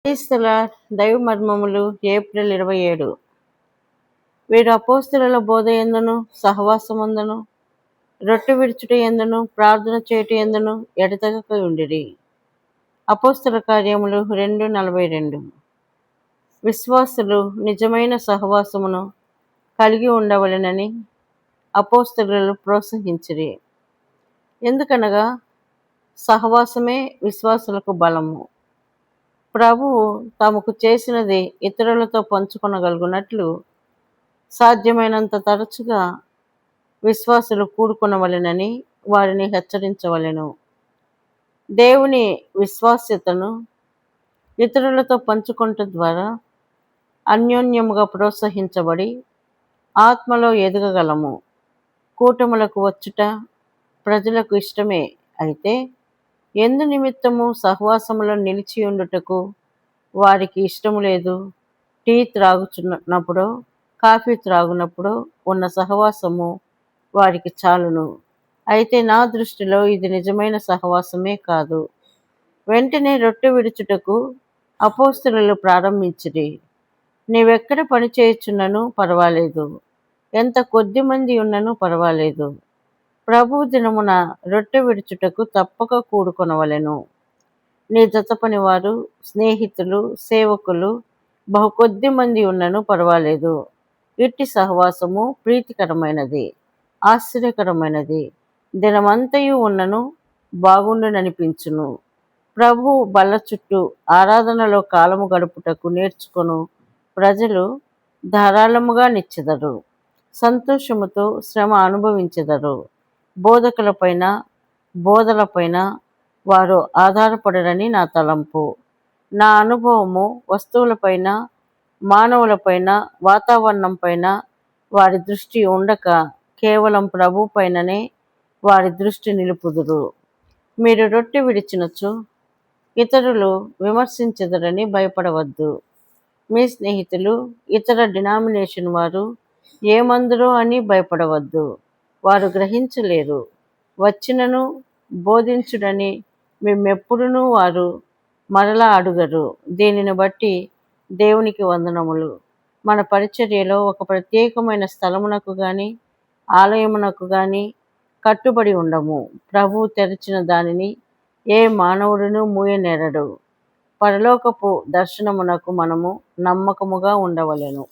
క్రీస్తుల దైవ మర్మములు ఏప్రిల్ 27. వీరు అపోస్తలుల బోధ ఎందును, సహవాసమందును, రొట్టె విరుచుట ఎందును, ప్రార్థన చేయుట ఎందును ఎడతెగక ఉండిరి. అపోస్తల కార్యములు 2:42. విశ్వాసులు నిజమైన సహవాసమును కలిగి ఉండవలెనని అపోస్తలులు ప్రోత్సహించిరి. ఎందుకనగా సహవాసమే విశ్వాసులకు బలము. ప్రభువు తమకు చేసినది ఇతరులతో పంచుకొనగలుగునట్లు సాధ్యమైనంత తరచుగా విశ్వాసులు కూడుకొనవలెనని వారిని హెచ్చరించవలెను. దేవుని విశ్వాస్యతను ఇతరులతో పంచుకొనుట ద్వారా అన్యోన్యముగా ప్రోత్సహించబడి ఆత్మలో ఎదగగలము. కూటములకు వచ్చుట ప్రజలకు ఇష్టమే, అయితే ఎందు నిమిత్తము సహవాసములో నిలిచియుండుటకు వారికి ఇష్టము లేదు. టీ త్రాగుచున్నప్పుడో కాఫీ త్రాగునప్పుడో ఉన్న సహవాసము వారికి చాలును. అయితే నా దృష్టిలో ఇది నిజమైన సహవాసమే కాదు. వెంటనే రొట్టె విడుచుటకు అపోస్తలులు ప్రారంభించిరి. నీవెక్కడ పని చేయుచున్నను పర్వాలేదు, ఎంత కొద్ది మంది ఉన్నను పర్వాలేదు, ప్రభు దినమున రొట్టె విడుచుటకు తప్పక కూడుకొనవలెను. నీ జత పనివారు, స్నేహితులు, సేవకులు బహు కొద్ది మంది ఉన్నను పర్వాలేదు. ఇట్టి సహవాసము ప్రీతికరమైనది, ఆశ్చర్యకరమైనది, దినమంతయు ఉన్నను బాగుండుననిపించును. ప్రభు బల్ల చుట్టూ ఆరాధనలో కాలము గడుపుటకు నేర్చుకొను ప్రజలు ధారాళముగా నిచ్చెదరు, సంతోషముతో శ్రమ అనుభవించెదరు. బోధకులపైన బోధలపైన వారు ఆధారపడరని నా తలంపు. నా అనుభవము వస్తువులపైన, మానవులపైన, వాతావరణం పైన వారి దృష్టి ఉండక కేవలం ప్రభు పైననే వారి దృష్టి నిలుపుదురు. మీరు రొట్టె విడిచినచో ఇతరులు విమర్శించెదరని భయపడవద్దు. మీ స్నేహితులు ఇతర డినామినేషన్ వారు ఏమందురో అని భయపడవద్దు. వారు గ్రహించలేరు. వచ్చినను బోధించుడని మిమ్మెప్పుడునూ వారు మరలా అడుగరు. దీనిని బట్టి దేవునికి వందనములు. మన పరిచర్యలో ఒక ప్రత్యేకమైన స్థలమునకు గాని ఆలయమునకు గాని కట్టుబడి ఉండము. ప్రభువు తెరచిన దానిని ఏ మానవుడును మూయనేరడు. పరలోకపు దర్శనమునకు మనము నమ్మకముగా ఉండవలెను.